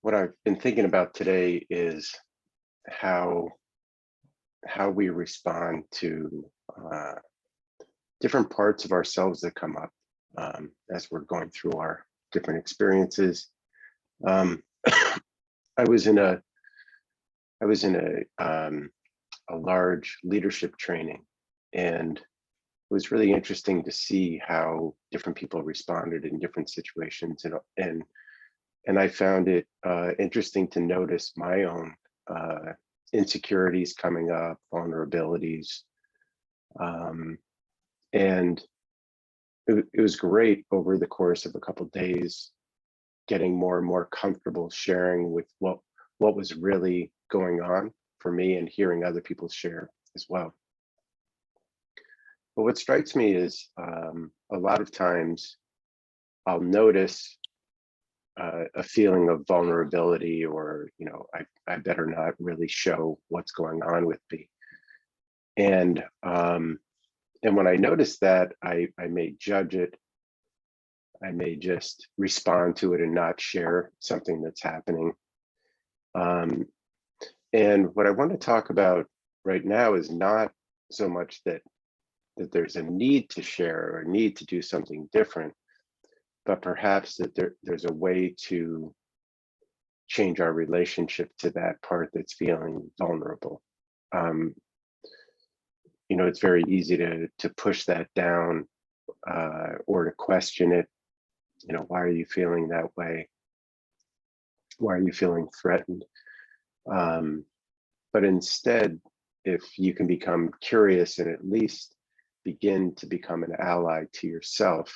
what I've been thinking about today is how we respond to different parts of ourselves that come up as we're going through our different experiences. Um, I was in a large leadership training, and it was really interesting to see how different people responded in different situations, and I found it interesting to notice my own insecurities coming up, vulnerabilities, and it was great over the course of a couple of days, getting more and more comfortable sharing with what was really going on for me and hearing other people share as well. But what strikes me is a lot of times I'll notice a feeling of vulnerability, or I better not really show what's going on with me. And when I notice that, I may judge it. I may just respond to it and not share something that's happening. And what I want to talk about right now is not so much that there's a need to share or a need to do something different, but perhaps that there's a way to change our relationship to that part that's feeling vulnerable. It's very easy to push that down or to question it. Why are you feeling that way? Why are you feeling threatened? But instead, if you can become curious and at least begin to become an ally to yourself,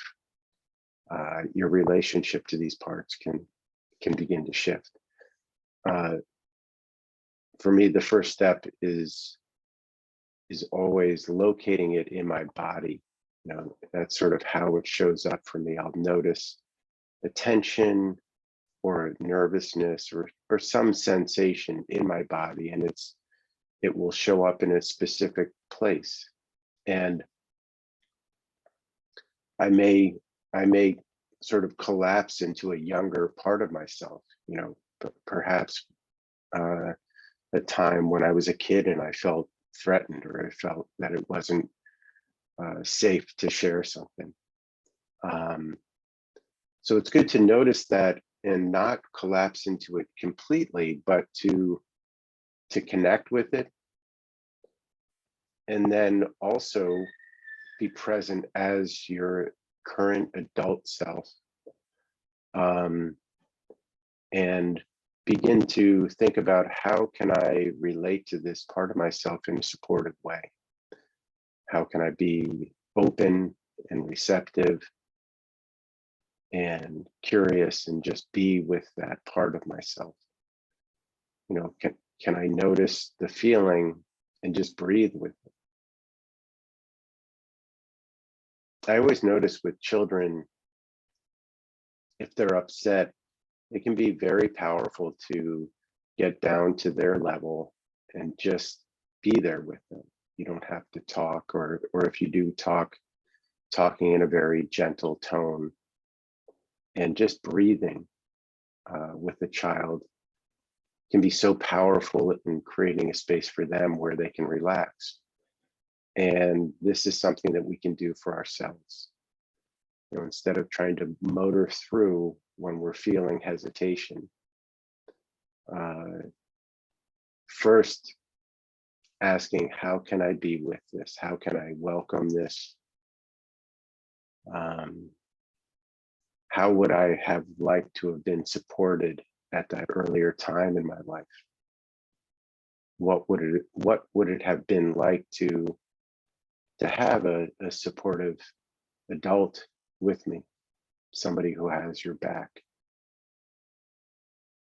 your relationship to these parts can begin to shift. For me, the first step is always locating it in my body. That's sort of how it shows up for me. I'll notice a tension or nervousness or some sensation in my body, and it will show up in a specific place. And I may sort of collapse into a younger part of myself, perhaps a time when I was a kid and I felt threatened, or I felt that it wasn't safe to share something. So it's good to notice that and not collapse into it completely, but to connect with it, and then also be present as your current adult self, and begin to think about, how can I relate to this part of myself in a supportive way? How can I be open and receptive and curious and just be with that part of myself? Can I notice the feeling and just breathe with it? I always notice with children, if they're upset, it can be very powerful to get down to their level and just be there with them. You don't have to talk, or if you do talking in a very gentle tone, and just breathing with the child can be so powerful in creating a space for them where they can relax. And this is something that we can do for ourselves. Instead of trying to motor through when we're feeling hesitation, first asking, how can I be with this? How can I welcome this? How would I have liked to have been supported at that earlier time in my life? What would it have been like to have a supportive adult with me, somebody who has your back?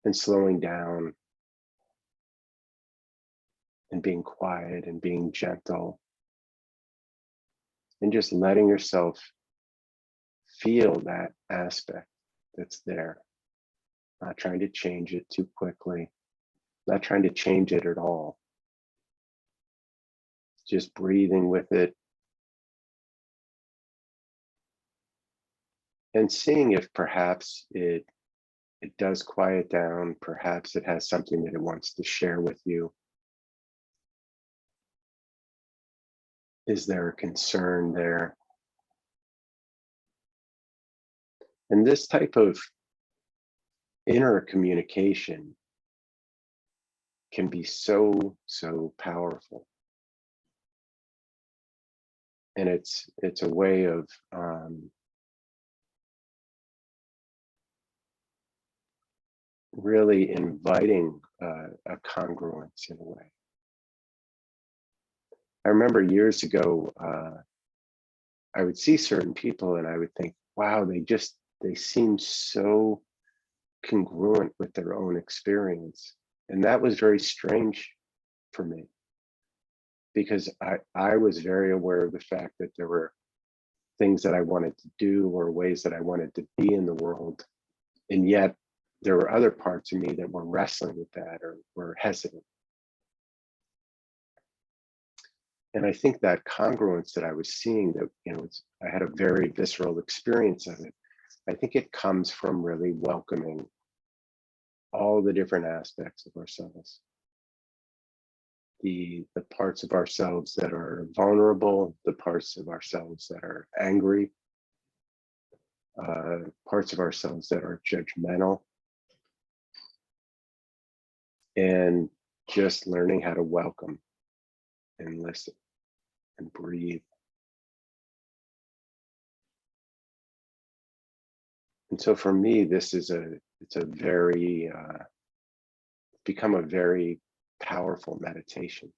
And slowing down and being quiet and being gentle and just letting yourself feel that aspect that's there, not trying to change it too quickly, not trying to change it at all, just breathing with it and seeing if perhaps it it does quiet down. Perhaps it has something that it wants to share with you. Is there a concern there? And this type of inner communication can be so, so powerful. And it's a way of really inviting a congruence in a way. I remember years ago, I would see certain people and I would think, wow, they seem so congruent with their own experience. And that was very strange for me, because I was very aware of the fact that there were things that I wanted to do or ways that I wanted to be in the world. And yet there were other parts of me that were wrestling with that or were hesitant. And I think that congruence that I was seeing, that, I had a very visceral experience of it. I think it comes from really welcoming all the different aspects of ourselves. The parts of ourselves that are vulnerable, the parts of ourselves that are angry, parts of ourselves that are judgmental, and just learning how to welcome and listen and breathe. And so for me, it's become a very powerful meditation.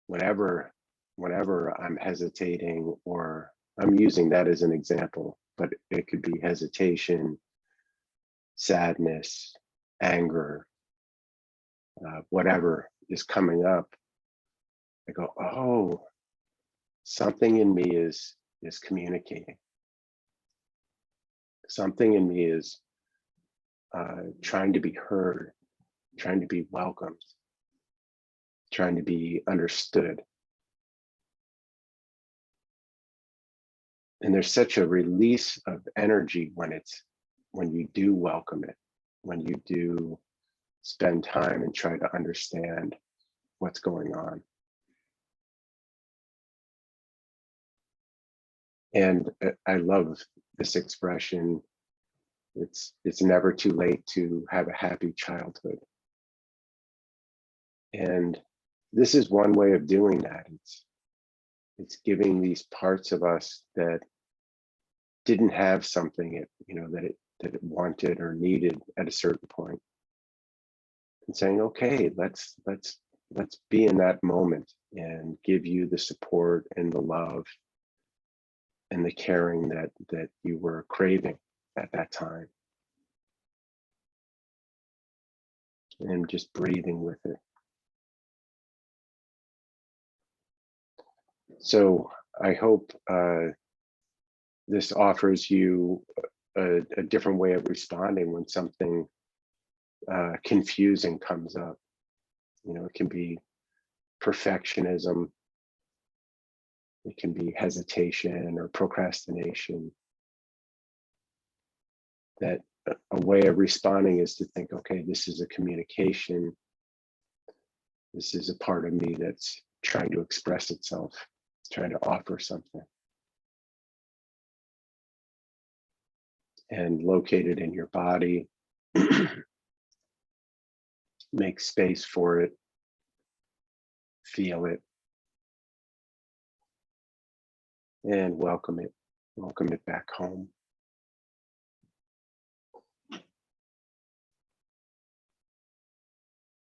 Whenever I'm hesitating, or I'm using that as an example, but it could be hesitation, sadness, anger, whatever is coming up, I go, oh, something in me is communicating. Something in me is trying to be heard, trying to be welcomed, trying to be understood. And there's such a release of energy when you do welcome it, when you do spend time and try to understand what's going on. And I love this expression. It's never too late to have a happy childhood. And this is one way of doing that. It's giving these parts of us that didn't have something that it wanted or needed at a certain point, and saying, okay, let's be in that moment and give you the support and the love and the caring that you were craving at that time. And just breathing with it. So I hope this offers you a different way of responding when something confusing comes up. It can be perfectionism, it can be hesitation or procrastination. That a way of responding is to think, okay, this is a communication. This is a part of me that's trying to express itself, trying to offer something. And locate it in your body. Make space for it. Feel it. And welcome it. Welcome it back home.